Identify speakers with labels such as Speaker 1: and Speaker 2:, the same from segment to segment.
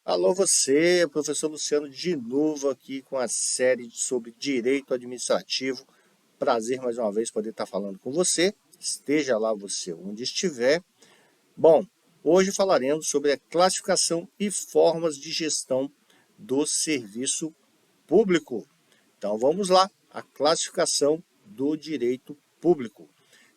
Speaker 1: Alô você, professor Luciano de novo aqui com a série sobre Direito Administrativo. Prazer mais uma vez poder estar falando com você, esteja lá você onde estiver. Bom, hoje falaremos sobre a classificação e formas de gestão do serviço público. Então vamos lá, a classificação do direito público.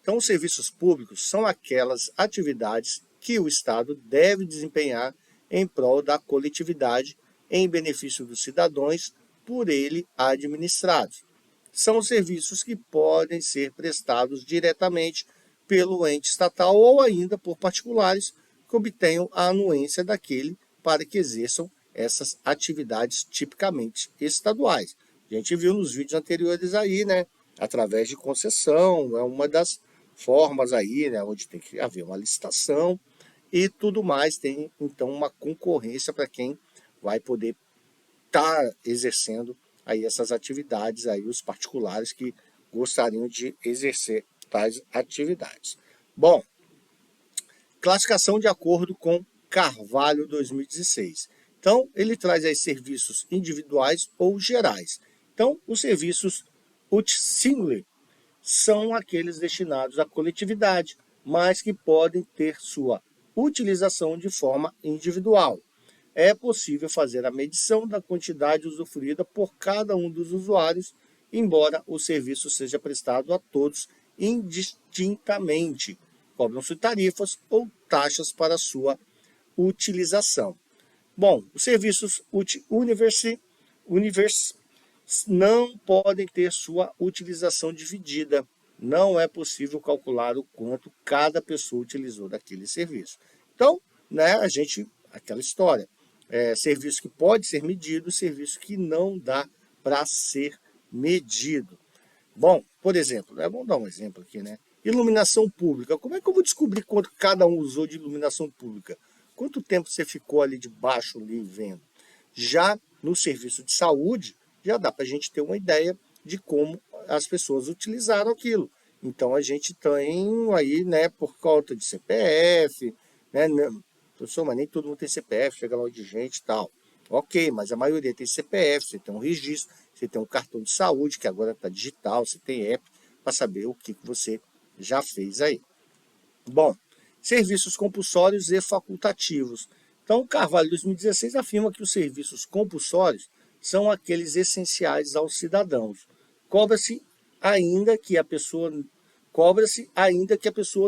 Speaker 1: Então, os serviços públicos são aquelas atividades que o Estado deve desempenhar em prol da coletividade, em benefício dos cidadãos, por ele administrados. São serviços que podem ser prestados diretamente pelo ente estatal ou ainda por particulares que obtenham a anuência daquele para que exerçam essas atividades tipicamente estaduais. A gente viu nos vídeos anteriores aí, né? Através de concessão, é uma das formas aí, né? Onde tem que haver uma licitação e tudo mais. Tem, então, uma concorrência para quem vai poder estar exercendo aí essas atividades, aí os particulares que gostariam de exercer tais atividades. Bom, classificação de acordo com Carvalho 2016. Então, ele traz aí serviços individuais ou gerais. Então, os serviços single são aqueles destinados à coletividade, mas que podem ter sua utilização de forma individual. É possível fazer a medição da quantidade usufruída por cada um dos usuários, embora o serviço seja prestado a todos indistintamente. Cobram-se tarifas ou taxas para sua utilização. Bom, os serviços universe não podem ter sua utilização dividida. Não é possível calcular o quanto cada pessoa utilizou daquele serviço. Então, né, aquela história, serviço que pode ser medido, serviço que não dá para ser medido. Bom, por exemplo, vamos dar um exemplo aqui, né? Iluminação pública. Como é que eu vou descobrir quanto cada um usou de iluminação pública? Quanto tempo você ficou ali debaixo, ali vendo? Já no serviço de saúde, já dá para a gente ter uma ideia de como as pessoas utilizaram aquilo. Então, a gente tem aí, né, por conta de CPF, né, professor, mas nem todo mundo tem CPF, chega lá de gente e tal. Ok, mas a maioria tem CPF, você tem um registro, você tem um cartão de saúde, que agora está digital, você tem app, para saber o que você já fez aí. Bom, serviços compulsórios e facultativos. Então, o Carvalho 2016 afirma que os serviços compulsórios são aqueles essenciais aos cidadãos. Cobra-se ainda que a pessoa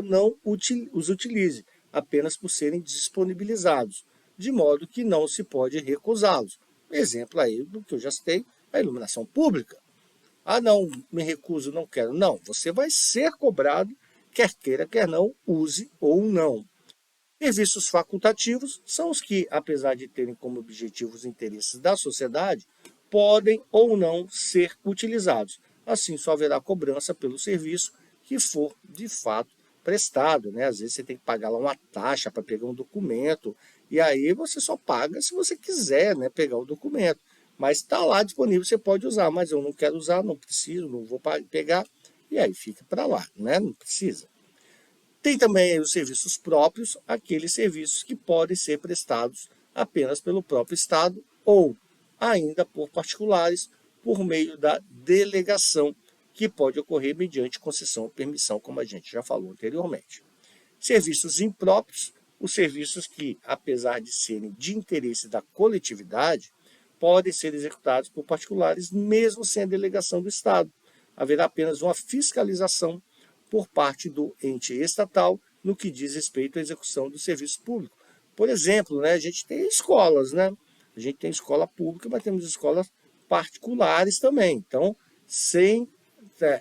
Speaker 1: não os utilize, apenas por serem disponibilizados, de modo que não se pode recusá-los. Exemplo aí do que eu já citei, a iluminação pública. Ah, não, me recuso, não quero. Não, você vai ser cobrado, quer queira, quer não, use ou não. Serviços facultativos são os que, apesar de terem como objetivo os interesses da sociedade, podem ou não ser utilizados. Assim, só haverá cobrança pelo serviço que for de fato prestado, né? Às vezes você tem que pagar lá uma taxa para pegar um documento, e aí você só paga se você quiser, né, pegar o documento. Mas está lá disponível, você pode usar, mas eu não quero usar, não preciso, não vou pegar, e aí fica para lá, né? Não precisa. Tem também os serviços próprios, aqueles serviços que podem ser prestados apenas pelo próprio Estado ou ainda por particulares por meio da delegação, que pode ocorrer mediante concessão ou permissão, como a gente já falou anteriormente. Serviços impróprios, os serviços que, apesar de serem de interesse da coletividade, podem ser executados por particulares, mesmo sem a delegação do Estado. Haverá apenas uma fiscalização por parte do ente estatal no que diz respeito à execução do serviço público. Por exemplo, né, a gente tem escolas, né? A gente tem escola pública, mas temos escolas particulares também. Então,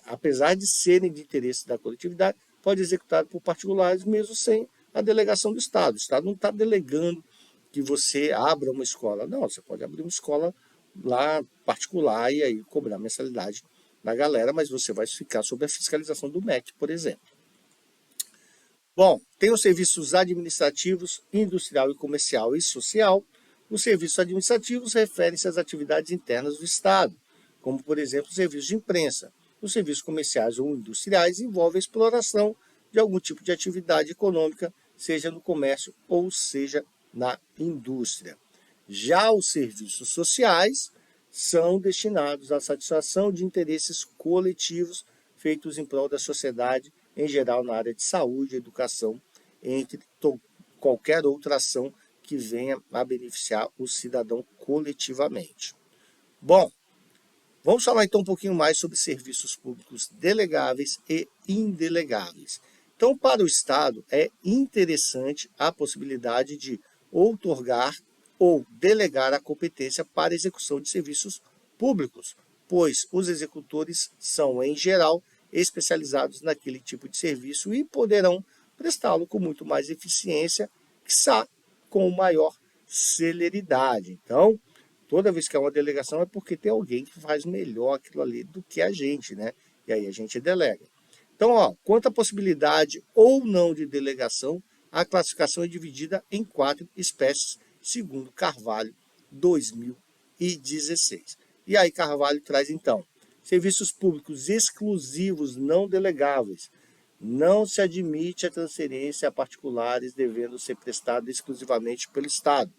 Speaker 1: apesar de serem de interesse da coletividade, pode ser executado por particulares, mesmo sem a delegação do Estado. O Estado não está delegando que você abra uma escola. Não, você pode abrir uma escola lá particular e aí cobrar mensalidade da galera, mas você vai ficar sob a fiscalização do MEC, por exemplo. Bom, tem os serviços administrativos, industrial e comercial e social. Os serviços administrativos referem-se às atividades internas do Estado, como, por exemplo, os serviços de imprensa. Os serviços comerciais ou industriais envolvem a exploração de algum tipo de atividade econômica, seja no comércio ou seja na indústria. Já os serviços sociais são destinados à satisfação de interesses coletivos feitos em prol da sociedade, em geral na área de saúde, educação, entre qualquer outra ação que venha a beneficiar o cidadão coletivamente. Bom, vamos falar então um pouquinho mais sobre serviços públicos delegáveis e indelegáveis. Então, para o Estado, é interessante a possibilidade de outorgar ou delegar a competência para execução de serviços públicos, pois os executores são, em geral, especializados naquele tipo de serviço e poderão prestá-lo com muito mais eficiência, quiçá com maior celeridade. Então, toda vez que é uma delegação é porque tem alguém que faz melhor aquilo ali do que a gente, né? E aí a gente delega. Então, ó, quanto à possibilidade ou não de delegação, a classificação é dividida em 4 espécies, segundo Carvalho, 2016. E aí Carvalho traz, então, serviços públicos exclusivos não delegáveis. Não se admite a transferência a particulares devendo ser prestada exclusivamente pelo Estado.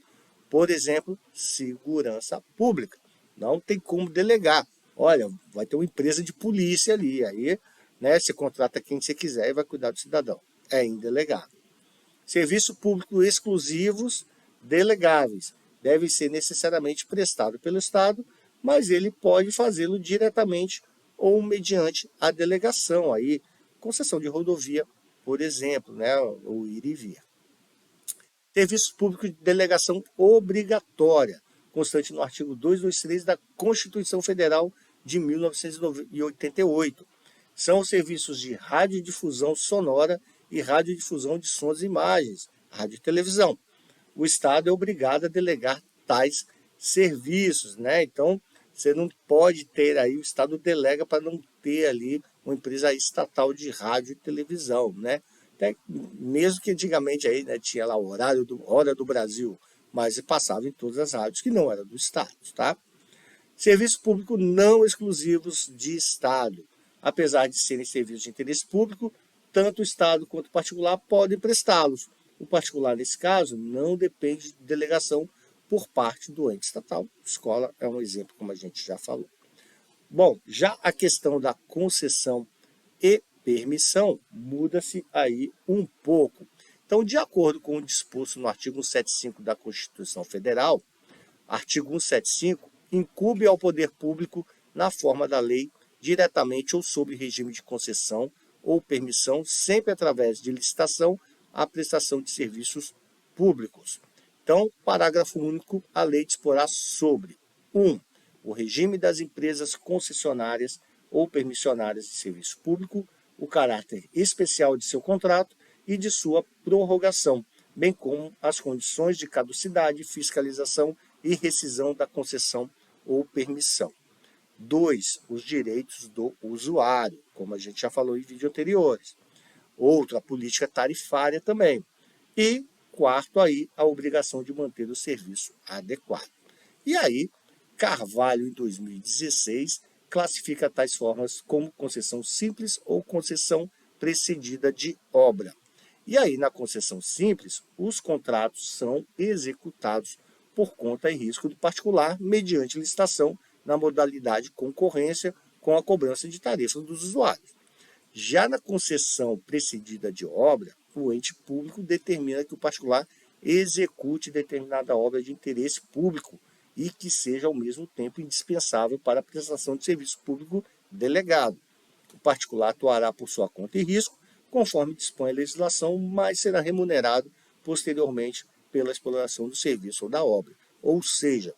Speaker 1: Por exemplo, segurança pública. Não tem como delegar. Olha, vai ter uma empresa de polícia ali, aí, né, você contrata quem você quiser e vai cuidar do cidadão. É indelegável. Serviços públicos exclusivos delegáveis devem ser necessariamente prestados pelo Estado, mas ele pode fazê-lo diretamente ou mediante a delegação, aí, concessão de rodovia, por exemplo, né, o ir e vir. Serviços públicos de delegação obrigatória, constante no artigo 223 da Constituição Federal de 1988. São os serviços de radiodifusão sonora e radiodifusão de sons e imagens, rádio e televisão. O Estado é obrigado a delegar tais serviços, né? Então, você não pode ter aí, o Estado delega para não ter ali uma empresa estatal de rádio e televisão, né? Até mesmo que antigamente aí, né, tinha lá o Hora do Brasil, mas passava em todas as rádios que não eram do Estado, tá? Serviços públicos não exclusivos de Estado. Apesar de serem serviços de interesse público, tanto o Estado quanto o particular podem prestá-los. O particular, nesse caso, não depende de delegação por parte do ente estatal. Escola é um exemplo, como a gente já falou. Bom, já a questão da concessão e permissão muda-se aí um pouco. Então, de acordo com o disposto no artigo 175 da Constituição Federal, artigo 175 incumbe ao poder público, na forma da lei, diretamente ou sob regime de concessão ou permissão, sempre através de licitação, a prestação de serviços públicos. Então, parágrafo único, a lei disporá sobre 1. O regime das empresas concessionárias ou permissionárias de serviço público, o caráter especial de seu contrato e de sua prorrogação, bem como as condições de caducidade, fiscalização e rescisão da concessão ou permissão. 2. Os direitos do usuário, como a gente já falou em vídeos anteriores. Outro, a política tarifária também. E, quarto, aí, a obrigação de manter o serviço adequado. E aí, Carvalho, em 2016, classifica tais formas como concessão simples ou concessão precedida de obra. E aí, na concessão simples, os contratos são executados por conta e risco do particular, mediante licitação, na modalidade concorrência, com a cobrança de tarifas dos usuários. Já na concessão precedida de obra, o ente público determina que o particular execute determinada obra de interesse público e que seja ao mesmo tempo indispensável para a prestação de serviço público delegado. O particular atuará por sua conta e risco, conforme dispõe a legislação, mas será remunerado posteriormente pela exploração do serviço ou da obra. Ou seja,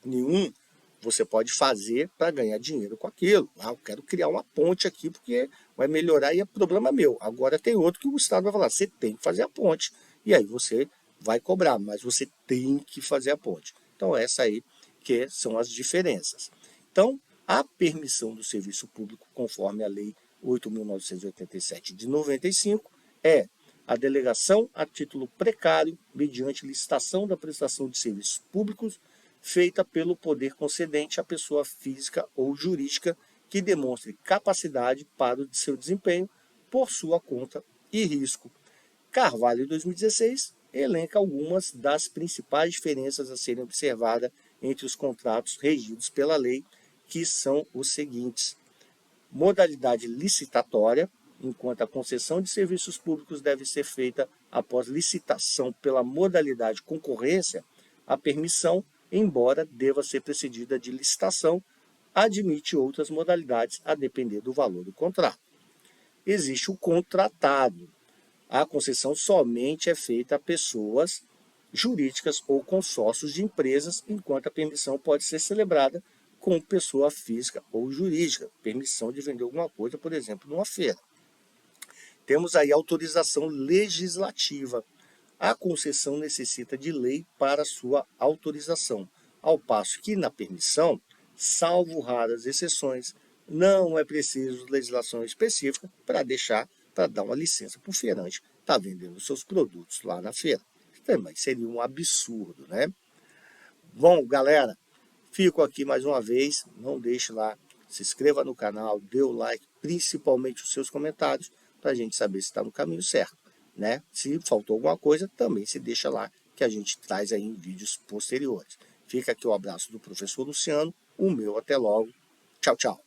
Speaker 1: nenhum você pode fazer para ganhar dinheiro com aquilo. Ah, eu quero criar uma ponte aqui porque vai melhorar e é problema meu. Agora tem outro que o Estado vai falar, você tem que fazer a ponte. E aí você vai cobrar, mas você tem que fazer a ponte. Então essa aí que são as diferenças. Então, a permissão do serviço público, conforme a Lei 8.987 de 95, é a delegação a título precário, mediante licitação da prestação de serviços públicos, feita pelo poder concedente à pessoa física ou jurídica que demonstre capacidade para o seu desempenho por sua conta e risco. Carvalho, em 2016, elenca algumas das principais diferenças a serem observadas entre os contratos regidos pela lei, que são os seguintes: modalidade licitatória, enquanto a concessão de serviços públicos deve ser feita após licitação pela modalidade concorrência, a permissão, embora deva ser precedida de licitação, admite outras modalidades a depender do valor do contrato. Existe o contratado. A concessão somente é feita a pessoas jurídicas ou consórcios de empresas, enquanto a permissão pode ser celebrada com pessoa física ou jurídica. Permissão de vender alguma coisa, por exemplo, numa feira. Temos aí a autorização legislativa. A concessão necessita de lei para sua autorização, ao passo que na permissão, salvo raras exceções, não é preciso legislação específica para dar uma licença para o feirante estar vendendo seus produtos lá na feira. Também seria um absurdo, né? Bom, galera, fico aqui mais uma vez. Não deixe lá, se inscreva no canal, dê o like, principalmente os seus comentários, para a gente saber se está no caminho certo, né? Se faltou alguma coisa, também se deixa lá, que a gente traz aí em vídeos posteriores. Fica aqui o abraço do professor Luciano, o meu até logo. Tchau, tchau.